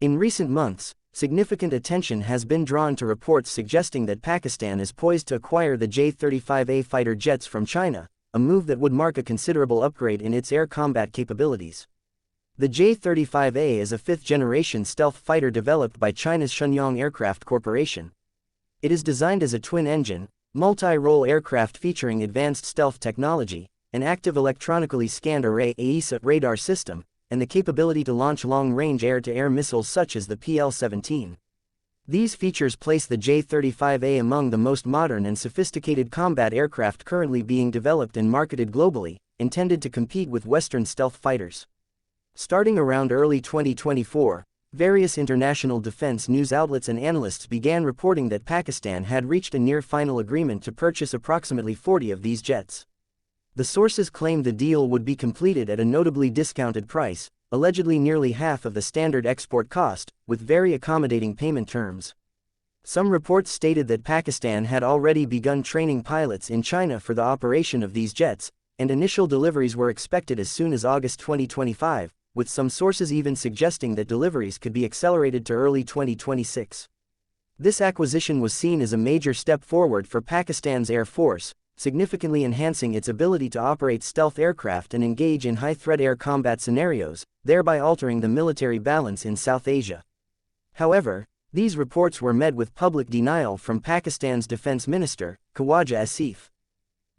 In recent months, significant attention has been drawn to reports suggesting that Pakistan is poised to acquire the J-35A fighter jets from China, a move that would mark a considerable upgrade in its air combat capabilities. The J-35A is a fifth-generation stealth fighter developed by China's Shenyang Aircraft Corporation. It is designed as a twin-engine, multi-role aircraft featuring advanced stealth technology, an active electronically scanned array (AESA) radar system, and the capability to launch long-range air-to-air missiles such as the PL-17. These features place the J-35A among the most modern and sophisticated combat aircraft currently being developed and marketed globally, intended to compete with Western stealth fighters. Starting around early 2024, various international defense news outlets and analysts began reporting that Pakistan had reached a near-final agreement to purchase approximately 40 of these jets. The sources claimed the deal would be completed at a notably discounted price, allegedly nearly half of the standard export cost, with very accommodating payment terms. Some reports stated that Pakistan had already begun training pilots in China for the operation of these jets, and initial deliveries were expected as soon as August 2025, with some sources even suggesting that deliveries could be accelerated to early 2026. This acquisition was seen as a major step forward for Pakistan's Air Force, significantly enhancing its ability to operate stealth aircraft and engage in high-threat air combat scenarios, thereby altering the military balance in South Asia. However, these reports were met with public denial from Pakistan's Defence Minister, Khawaja Asif.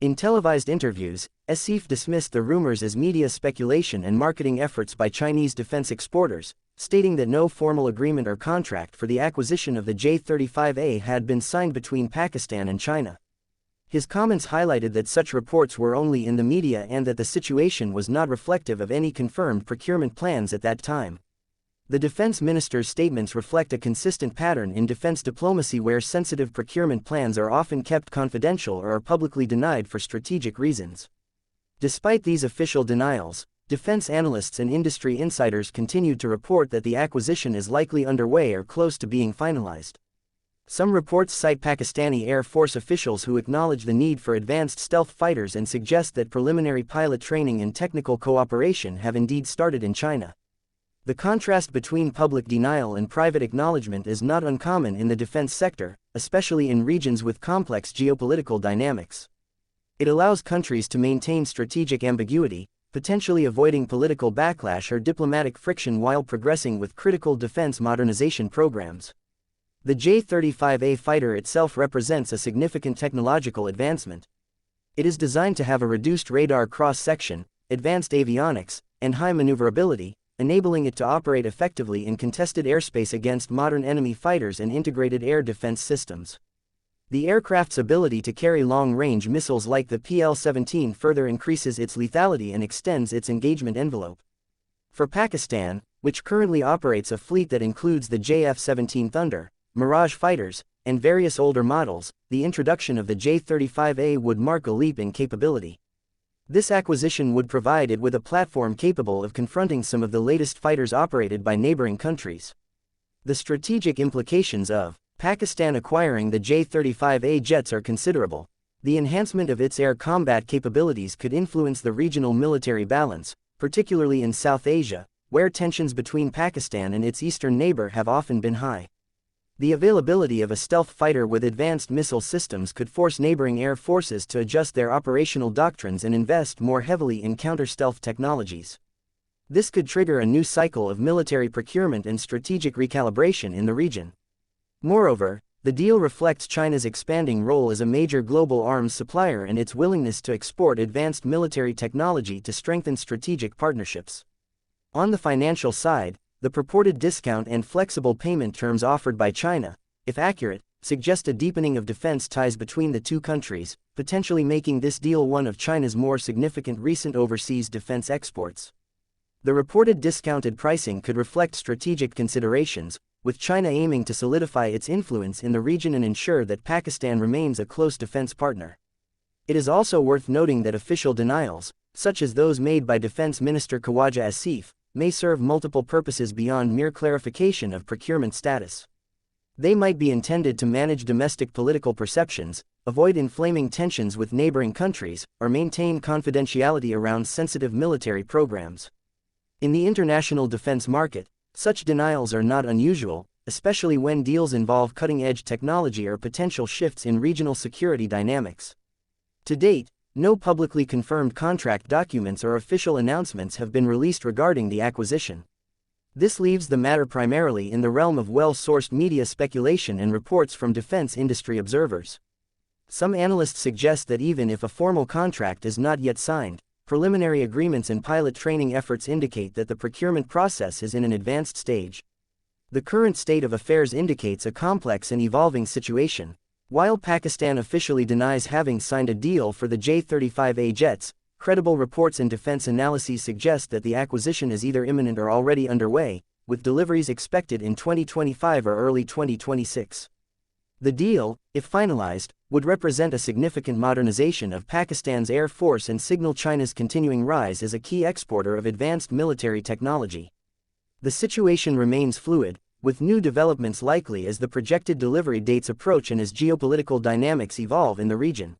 In televised interviews, Asif dismissed the rumors as media speculation and marketing efforts by Chinese defense exporters, stating that no formal agreement or contract for the acquisition of the J-35A had been signed between Pakistan and China. His comments highlighted that such reports were only in the media and that the situation was not reflective of any confirmed procurement plans at that time. The defense minister's statements reflect a consistent pattern in defense diplomacy where sensitive procurement plans are often kept confidential or are publicly denied for strategic reasons. Despite these official denials, defense analysts and industry insiders continued to report that the acquisition is likely underway or close to being finalized. Some reports cite Pakistani Air Force officials who acknowledge the need for advanced stealth fighters and suggest that preliminary pilot training and technical cooperation have indeed started in China. The contrast between public denial and private acknowledgement is not uncommon in the defense sector, especially in regions with complex geopolitical dynamics. It allows countries to maintain strategic ambiguity, potentially avoiding political backlash or diplomatic friction while progressing with critical defense modernization programs. The J-35A fighter itself represents a significant technological advancement. It is designed to have a reduced radar cross-section, advanced avionics, and high maneuverability, enabling it to operate effectively in contested airspace against modern enemy fighters and integrated air defense systems. The aircraft's ability to carry long-range missiles like the PL-17 further increases its lethality and extends its engagement envelope. For Pakistan, which currently operates a fleet that includes the JF-17 Thunder, Mirage fighters, and various older models, the introduction of the J-35A would mark a leap in capability. This acquisition would provide it with a platform capable of confronting some of the latest fighters operated by neighboring countries. The strategic implications of Pakistan acquiring the J-35A jets are considerable. The enhancement of its air combat capabilities could influence the regional military balance, particularly in South Asia, where tensions between Pakistan and its eastern neighbor have often been high. The availability of a stealth fighter with advanced missile systems could force neighboring air forces to adjust their operational doctrines and invest more heavily in counter-stealth technologies. This could trigger a new cycle of military procurement and strategic recalibration in the region. Moreover, the deal reflects China's expanding role as a major global arms supplier and its willingness to export advanced military technology to strengthen strategic partnerships. On the financial side, the purported discount and flexible payment terms offered by China, if accurate, suggest a deepening of defense ties between the two countries, potentially making this deal one of China's more significant recent overseas defense exports. The reported discounted pricing could reflect strategic considerations, with China aiming to solidify its influence in the region and ensure that Pakistan remains a close defense partner. It is also worth noting that official denials, such as those made by Defence Minister Khawaja Asif, may serve multiple purposes beyond mere clarification of procurement status. They might be intended to manage domestic political perceptions, avoid inflaming tensions with neighboring countries, or maintain confidentiality around sensitive military programs. In the international defense market, Such denials are not unusual, especially when deals involve cutting-edge technology or potential shifts in regional security dynamics. To date, no publicly confirmed contract documents or official announcements have been released regarding the acquisition. This leaves the matter primarily in the realm of well-sourced media speculation and reports from defense industry observers. Some analysts suggest that even if a formal contract is not yet signed, preliminary agreements and pilot training efforts indicate that the procurement process is in an advanced stage. The current state of affairs indicates a complex and evolving situation. While Pakistan officially denies having signed a deal for the J-35A jets, credible reports and defense analyses suggest that the acquisition is either imminent or already underway, with deliveries expected in 2025 or early 2026. The deal, if finalized, would represent a significant modernization of Pakistan's Air Force and signal China's continuing rise as a key exporter of advanced military technology. The situation remains fluid, with new developments likely as the projected delivery dates approach and as geopolitical dynamics evolve in the region.